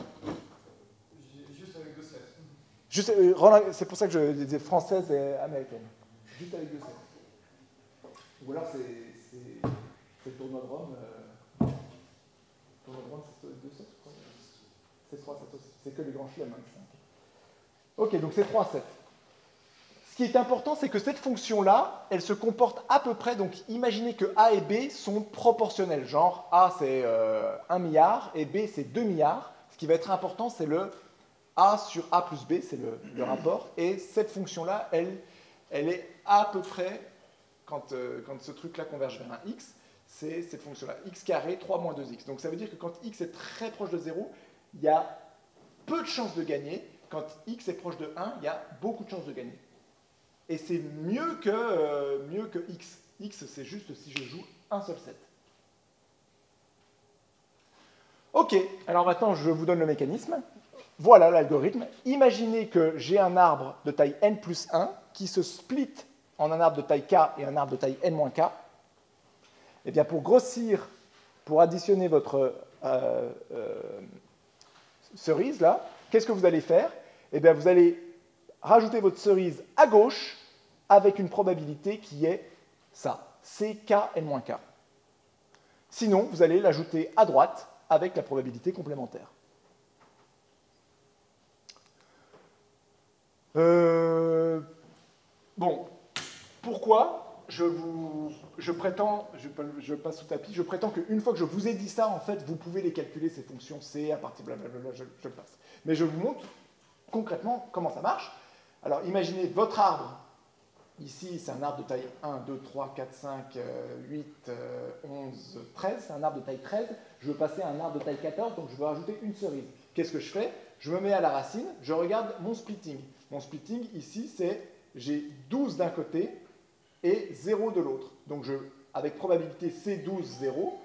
[SPEAKER 5] Juste avec 2 sets.
[SPEAKER 2] Juste, c'est pour ça que je disais française et américaine. Juste avec 2 sets. Ou alors c'est le tournoi de Rome. Le tournoi de Rome, c'est 2 sets, je crois. C'est 3 sets aussi. C'est que les grands chelems. Ok, donc c'est 3 sets. Ce qui est important, c'est que cette fonction-là, elle se comporte à peu près, donc imaginez que A et B sont proportionnels, genre A c'est 1 milliard et B c'est 2 milliards. Ce qui va être important, c'est le A sur A plus B, c'est le rapport, et cette fonction-là, elle est à peu près, quand ce truc-là converge vers un x, c'est cette fonction-là, x carré 3 moins 2x. Donc ça veut dire que quand x est très proche de 0, il y a peu de chances de gagner. Quand x est proche de 1, il y a beaucoup de chances de gagner. Et c'est mieux que x. X, c'est juste si je joue un seul set. Ok, alors maintenant je vous donne le mécanisme. Voilà l'algorithme. Imaginez que j'ai un arbre de taille n plus 1 qui se split en un arbre de taille k et un arbre de taille n moins k. Et bien pour grossir, pour additionner votre cerise là, qu'est-ce que vous allez faire? Eh bien vous allez rajouter votre cerise à gauche avec une probabilité qui est ça, CKN-K. Sinon, vous allez l'ajouter à droite avec la probabilité complémentaire. Bon, pourquoi je passe sous tapis, je prétends qu'une fois que je vous ai dit ça, en fait, vous pouvez les calculer, ces fonctions C, à partir de blablabla, je le passe. Mais je vous montre concrètement comment ça marche. Alors, imaginez votre arbre. Ici, c'est un arbre de taille 1, 2, 3, 4, 5, 8, 11, 13. C'est un arbre de taille 13. Je veux passer à un arbre de taille 14, donc je veux rajouter une cerise. Qu'est-ce que je fais? Je me mets à la racine, je regarde mon splitting. Mon splitting, ici, c'est j'ai 12 d'un côté et 0 de l'autre. Donc, avec probabilité C12, 0,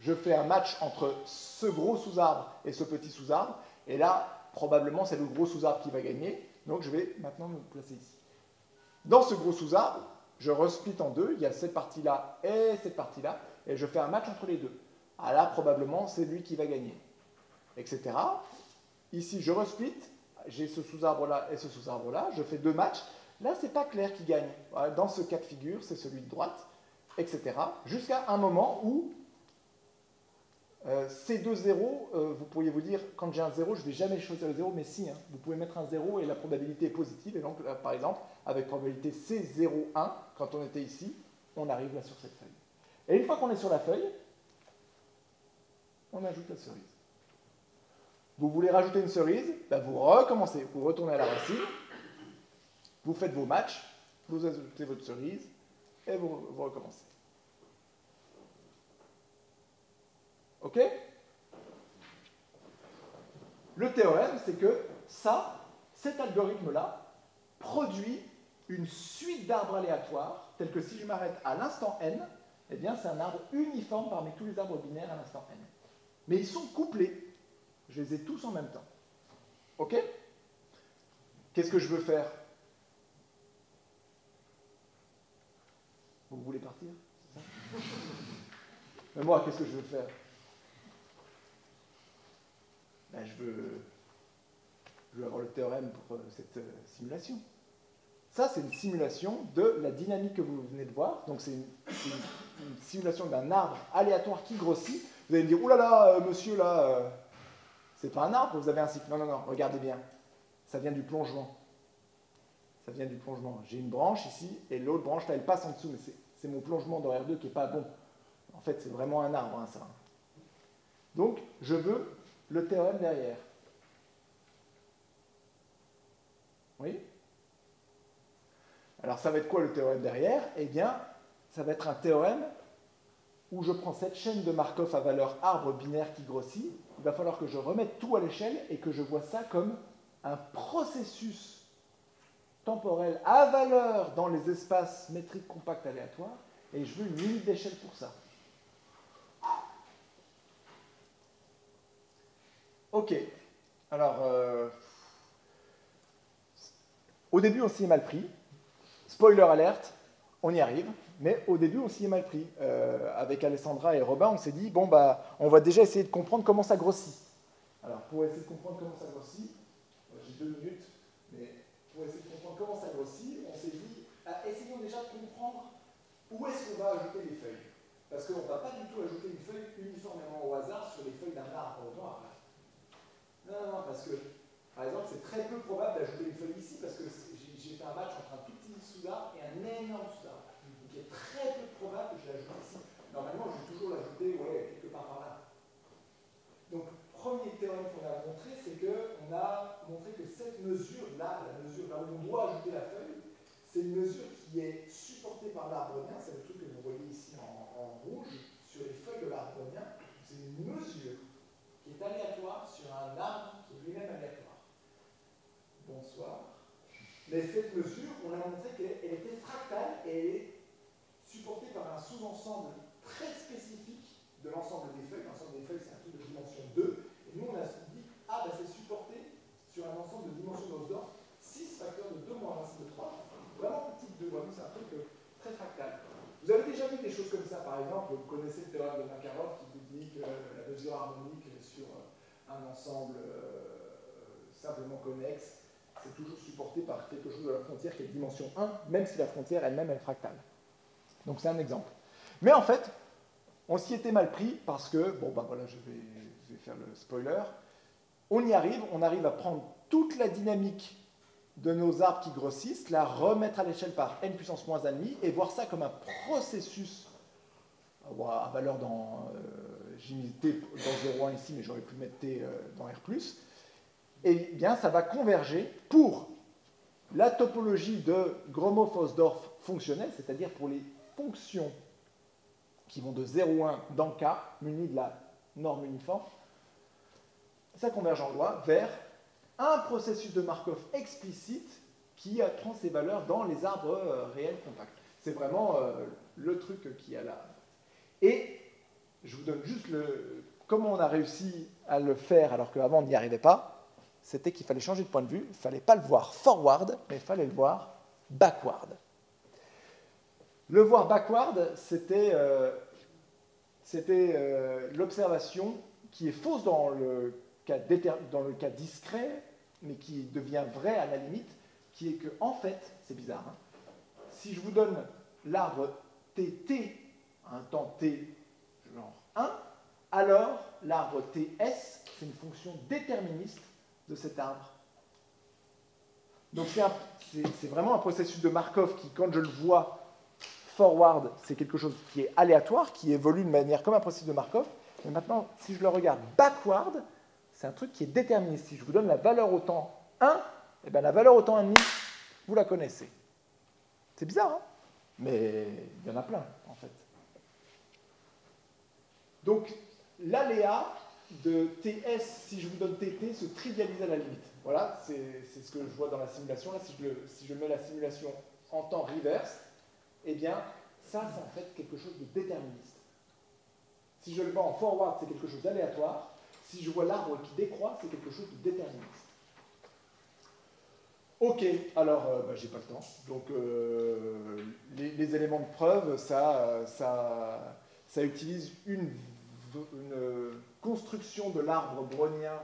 [SPEAKER 2] je fais un match entre ce gros sous-arbre et ce petit sous-arbre. Et là, probablement, c'est le gros sous-arbre qui va gagner. Donc, je vais maintenant me placer ici. Dans ce gros sous-arbre, je resplit en deux. Il y a cette partie-là et cette partie-là. Et je fais un match entre les deux. Ah là, probablement, c'est lui qui va gagner. Etc. Ici, je resplit. J'ai ce sous-arbre-là et ce sous-arbre-là. Je fais deux matchs. Là, ce n'est pas clair qui gagne. Dans ce cas de figure, c'est celui de droite, etc. Jusqu'à un moment où ces deux zéros, vous pourriez vous dire, quand j'ai un 0, je ne vais jamais choisir le 0, mais si, hein, vous pouvez mettre un 0 et la probabilité est positive. Et donc, là, par exemple, avec probabilité C01, quand on était ici, on arrive là sur cette feuille. Et une fois qu'on est sur la feuille, on ajoute la cerise. Vous voulez rajouter une cerise, ben vous recommencez, vous retournez à la racine, vous faites vos matchs, vous ajoutez votre cerise, et vous recommencez. OK? Le théorème, c'est que cet algorithme-là, produit une suite d'arbres aléatoires, tels que si je m'arrête à l'instant n, eh bien c'est un arbre uniforme parmi tous les arbres binaires à l'instant n. Mais ils sont couplés. Je les ai tous en même temps. OK? Qu'est-ce que je veux faire? Vous voulez partir? C'est ça? Mais moi, qu'est-ce que je veux faire? Ben, je veux avoir le théorème pour cette simulation. Ça, c'est une simulation de la dynamique que vous venez de voir. Donc, c'est une simulation d'un arbre aléatoire qui grossit. Vous allez me dire, oulala, monsieur, là, c'est pas un arbre, vous avez un cycle. Non, non, non, regardez bien. Ça vient du plongement. Ça vient du plongement. J'ai une branche ici, et l'autre branche, là, elle passe en dessous, mais c'est mon plongement dans R2 qui n'est pas bon. En fait, c'est vraiment un arbre, hein, ça. Donc, je veux le théorème derrière. Oui? Alors, ça va être quoi le théorème derrière? Eh bien, ça va être un théorème où je prends cette chaîne de Markov à valeur arbre binaire qui grossit. Il va falloir que je remette tout à l'échelle et que je vois ça comme un processus temporel à valeur dans les espaces métriques compacts aléatoires. Et je veux une limite d'échelle pour ça. OK. Alors, au début, on s'y est mal pris. Spoiler alerte, on y arrive. Mais au début, on s'y est mal pris. Avec Alessandra et Robin, on s'est dit, bon, bah, on va déjà essayer de comprendre comment ça grossit. Alors, pour essayer de comprendre comment ça grossit, j'ai 2 minutes, mais pour essayer de comprendre comment ça grossit, on s'est dit, essayons déjà de comprendre où est-ce qu'on va ajouter les feuilles. Parce qu'on ne va pas du tout ajouter une feuille uniformément au hasard sur les feuilles d'un arbre noir. Non, non, non, parce que, par exemple, c'est très peu probable d'ajouter une feuille ici, parce que j'ai fait un match entre un tout petit sous-arbre et un énorme sous-arbre. Donc il est très peu probable que je l'ajoute ici. Normalement, je vais toujours l'ajouter quelque part par là. Donc, premier théorème qu'on a montré, c'est qu'on a montré que cette mesure-là, la mesure là où on doit ajouter la feuille, c'est une mesure qui est supportée par l'arbonien, c'est le truc que vous voyez ici en rouge, sur les feuilles de l'arbonien. C'est une mesure qui est aléatoire sur un arbre qui est lui-même aléatoire. Bonsoir. Mais cette mesure, on a montré qu'elle était fractale et elle est supportée par un sous-ensemble très spécifique de l'ensemble des feuilles. L'ensemble des feuilles, c'est un truc de dimension 2. Et nous, on a dit, ah, ben c'est supporté sur un ensemble de dimension d'Hausdorff, 6 facteurs de 2 moins racine de 3. Vraiment petite 2, c'est un truc très fractal. Vous avez déjà vu des choses comme ça, par exemple, vous connaissez le théorème de Makarov qui vous dit que la mesure harmonique sur un ensemble simplement connexe, c'est toujours supporté par quelque chose de la frontière qui est de dimension 1, même si la frontière elle-même est fractale. Donc c'est un exemple. Mais en fait, on s'y était mal pris parce que, bon ben voilà, je vais faire le spoiler, on y arrive, on arrive à prendre toute la dynamique de nos arbres qui grossissent, la remettre à l'échelle par n puissance moins 1,5 et voir ça comme un processus à valeur dans, j'ai mis t dans 0,1 ici, mais j'aurais pu mettre t dans R+, et bien ça va converger pour la topologie de Gromov-Hausdorff fonctionnelle, c'est-à-dire pour les fonctions qui vont de 0,1 dans K, munies de la norme uniforme, ça converge en loi vers un processus de Markov explicite qui prend ses valeurs dans les arbres réels compacts. C'est vraiment le truc qui a là. Et je vous donne juste comment on a réussi à le faire alors qu'avant on n'y arrivait pas. C'était qu'il fallait changer de point de vue. Il ne fallait pas le voir forward, mais il fallait le voir backward. Le voir backward, c'était l'observation qui est fausse dans le cas discret, mais qui devient vrai à la limite, qui est que, en fait, c'est bizarre, hein, si je vous donne l'arbre TT à un temps T genre 1, alors l'arbre TS, c'est une fonction déterministe de cet arbre. Donc c'est vraiment un processus de Markov qui, quand je le vois forward, c'est quelque chose qui est aléatoire, qui évolue de manière comme un processus de Markov. Mais maintenant, si je le regarde backward, c'est un truc qui est déterministe. Si je vous donne la valeur au temps 1, eh bien la valeur au temps 1,5, vous la connaissez. C'est bizarre, hein? Mais il y en a plein, en fait. Donc, l'aléa de TS, si je vous donne TT, se trivialise à la limite. Voilà, c'est ce que je vois dans la simulation. Là, si je mets la simulation en temps reverse, eh bien, ça, c'est en fait quelque chose de déterministe. Si je le vois en forward, c'est quelque chose d'aléatoire. Si je vois l'arbre qui décroît, c'est quelque chose de déterministe. Ok, alors, j'ai pas le temps. Donc, les éléments de preuve, ça utilise une construction de l'arbre brownien,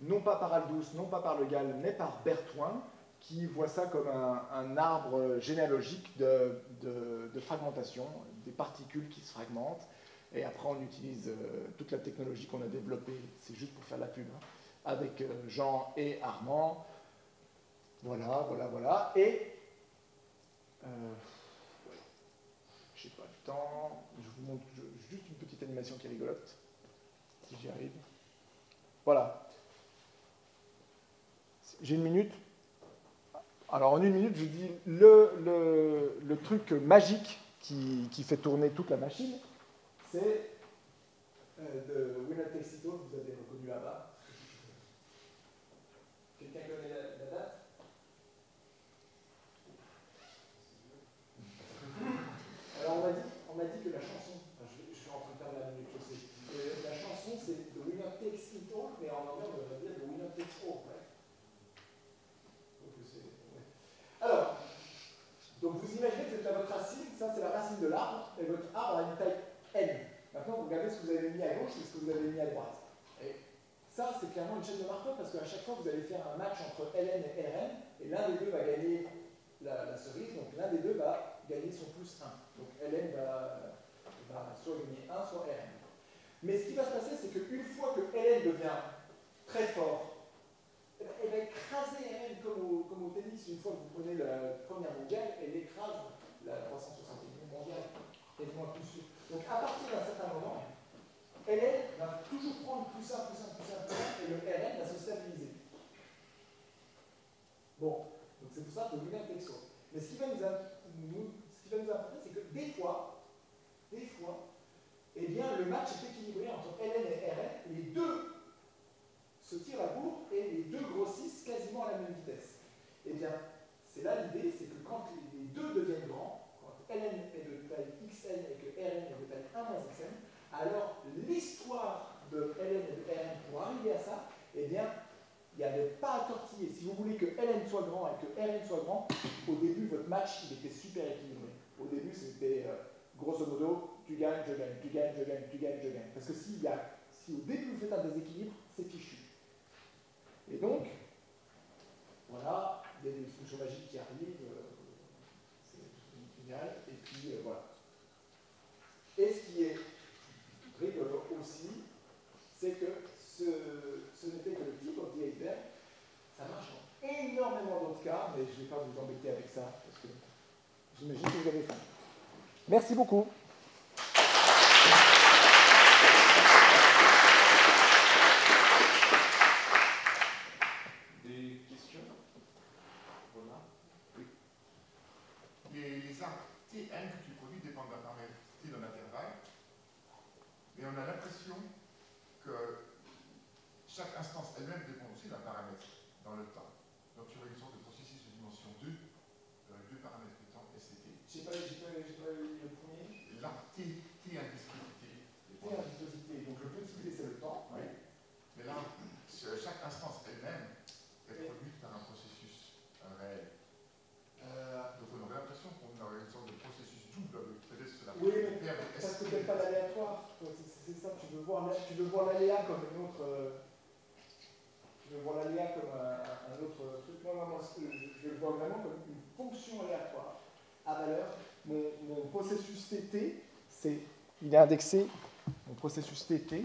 [SPEAKER 2] non pas par Aldous, non pas par Le Gall, mais par Berthoin, qui voit ça comme un arbre généalogique de fragmentation, des particules qui se fragmentent. Et après, on utilise toute la technologie qu'on a développée, c'est juste pour faire la pub, hein, avec Jean et Armand. Voilà. Et, je n'ai pas le temps, je vous montre juste une petite animation qui est rigolote, si j'y arrive. Voilà. J'ai une minute. Alors, en une minute, je dis le truc magique qui fait tourner toute la machine, c'est de Winner Takes It All, vous avez reconnu là-bas. Quelqu'un connaît la date? Alors on m'a dit que la chanson, je suis en train de perdre la minute, je sais. La chanson c'est The Winner Takes It All, mais en anglais on devrait dire The Winner Takes All, ouais. Alors, donc vous imaginez que c'est votre racine, ça c'est la racine de l'arbre, et votre arbre a une taille n. Maintenant vous regardez ce que vous avez mis à gauche et ce que vous avez mis à droite. Et ça c'est clairement une chaîne de Markov parce qu'à chaque fois vous allez faire un match entre Ln et Rn, et l'un des deux va gagner la cerise, donc l'un des deux va gagner son plus 1. Donc Ln va soit gagner 1, soit Rn. Mais ce qui va se passer, c'est qu'une fois que Ln devient très fort, elle va écraser Rn comme au tennis. Une fois que vous prenez la première mondiale, elle écrase la 361 mondiale, quasiment plus sûr. Donc à partir d'un certain moment, Ln va toujours prendre plus 1, et le Rn va se stabiliser. Bon, donc c'est pour ça que Winner Takes All. Mais ce qui va nous apporter, c'est que des fois, eh bien, le match est équilibré entre Ln et Rn, les deux se tirent à bourre et les deux grossissent quasiment à la même vitesse. Eh bien, c'est là l'idée, c'est que quand les deux deviennent grands, quand Ln est de taille xn et que Rn est de taille 1 moins xn, alors l'histoire de Ln et de Rn pour arriver à ça, eh bien, il n'y avait pas à tortiller. Si vous voulez que Ln soit grand et que Rn soit grand, au début, votre match, il était super équilibré. Au début, c'était grosso modo, tu gagnes, je gagne, tu gagnes, je gagne, tu gagnes, je gagne. Parce que si au début, vous faites un déséquilibre, c'est fichu. Et donc, voilà, il y a des fonctions magiques qui arrivent, c'est génial, et puis voilà. Et ce qui est rigolo aussi, c'est que ce n'était que le type of the iceberg. Ça marche dans énormément d'autres cas, mais je ne vais pas vous embêter avec ça, parce que j'imagine que vous avez faim. Merci beaucoup.
[SPEAKER 1] Des questions? Voilà. Oui.
[SPEAKER 6] Les arbres Tn que tu produis dépendent d'un paramètre T d'un intervalle, mais on a l'impression que chaque instance elle-même dépend aussi d'un paramètre dans le temps. Donc tu aurais une sorte de processus de dimension 2, avec deux paramètres de temps, SCT.
[SPEAKER 2] J'ai pas eu le premier.
[SPEAKER 6] L'arbre T a une viscosité.
[SPEAKER 2] T a une viscosité, donc le petit T c'est le temps.
[SPEAKER 6] Oui. Mais là, chaque instance elle-même est produite par un processus réel. Donc on aurait l'impression qu'on aurait une sorte de processus double avec peut-être la
[SPEAKER 2] Oui,
[SPEAKER 6] paire de
[SPEAKER 2] parce que
[SPEAKER 6] ST.
[SPEAKER 2] c'est pas l'aléatoire. C'est ça, tu veux voir l'aléa comme une autre. Tu veux voir l'aléa comme un autre truc. Non, je le vois vraiment comme une fonction aléatoire à valeur. Mon processus TT, il est indexé, mon processus TT,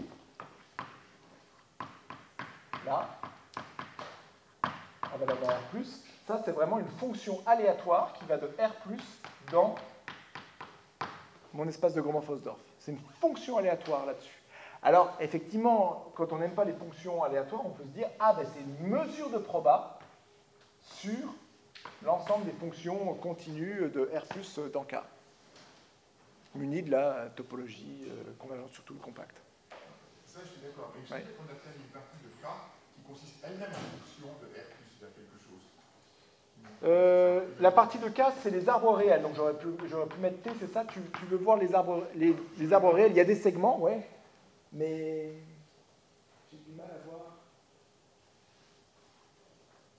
[SPEAKER 2] là, à valeur de R+. Ça, c'est vraiment une fonction aléatoire qui va de R+, dans mon espace de Gromov-Hausdorff. C'est une fonction aléatoire là-dessus. Alors, effectivement, quand on n'aime pas les fonctions aléatoires, on peut se dire, ah ben c'est une mesure de proba sur l'ensemble des fonctions continues de R+ dans K, munie de la topologie convergente sur tout le compact.
[SPEAKER 6] Ça, je suis d'accord. Mais je sais qu'on a fait une partie de K qui consiste elle-même en fonction de R plus vers quelque chose.
[SPEAKER 2] La partie de K, c'est les arbres réels. Donc j'aurais pu mettre T, c'est ça? Tu veux voir les arbres réels? Il y a des segments, ouais. Mais j'ai du mal à voir.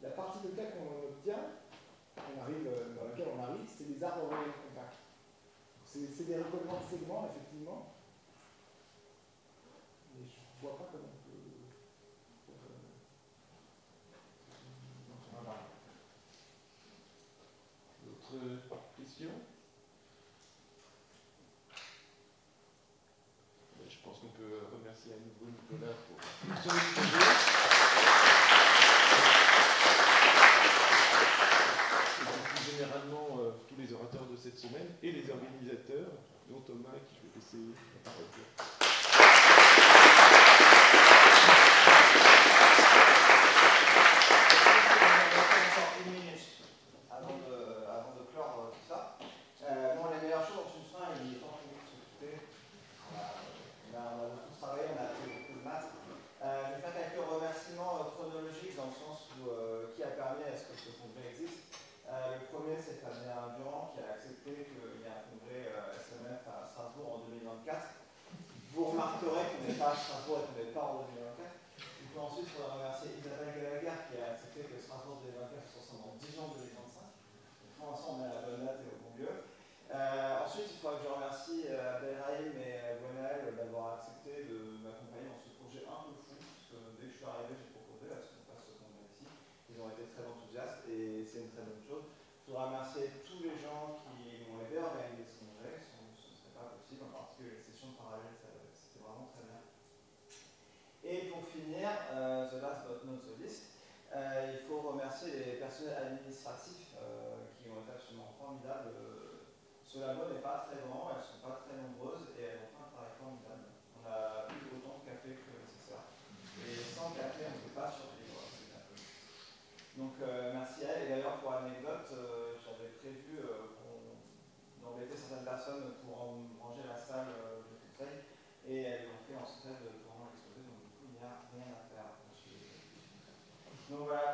[SPEAKER 2] La partie de K qu'on obtient, dans laquelle on arrive, c'est les arbres réels compacts. C'est des recollements de segments, effectivement. Mais je ne vois pas comment on peut...
[SPEAKER 1] D'autres questions? Je pense qu'on peut remercier à nouveau Nicolas pour son exposé. Et plus généralement tous les orateurs de cette semaine et les organisateurs, dont Thomas, qui je vais laisser la parole.
[SPEAKER 7] Avant de clore tout ça. Bon, les meilleures choses en fin, il est temps pour nous de s'occuper. On a beaucoup travaillé, on a fait beaucoup de maths. Je vais faire quelques remerciements chronologiques dans le sens où qui a permis à ce que ce congrès existe. Le premier, c'est Fabien Durand qui a accepté qu'il y ait un congrès SMF à Strasbourg en 2024. Vous remarquerez qu'on n'est pas à Strasbourg et qu'on n'est pas en 2024. Et puis ensuite, il faudra remercier Isabelle Gallagher qui a accepté que Strasbourg 2024 soit dans 10 ans 2025. Pour l'instant, on est à la bonne date et au bon lieu. Ensuite, il faudra que je remercie Abdelrahim et Gwenaël d'avoir accepté de m'accompagner dans ce projet un peu fou, parce que dès que je suis arrivé, j'ai proposé à ce qu'on fasse ce congrès ici. Ils ont été très enthousiastes et c'est une très bonne chose. Il faudra remercier tous les gens qui m'ont aidé à organiser ce congrès, ce ne serait pas possible, en particulier les sessions parallèles, c'était vraiment très bien. Et pour finir, the last but not the least, il faut remercier les personnels administratifs qui ont été absolument formidables. Solamo n'est pas très grand, elles ne sont pas très nombreuses et elles ont fait un travail formidable. On a eu autant de café que nécessaire. Et sans café, on ne peut pas survivre. Donc merci à elles. Et d'ailleurs, pour anecdote, j'avais prévu d'embêter certaines personnes pour ranger la salle de conseil et elles l'ont fait en secret pendant l'exposé, donc du coup, il n'y a rien à faire. Donc voilà.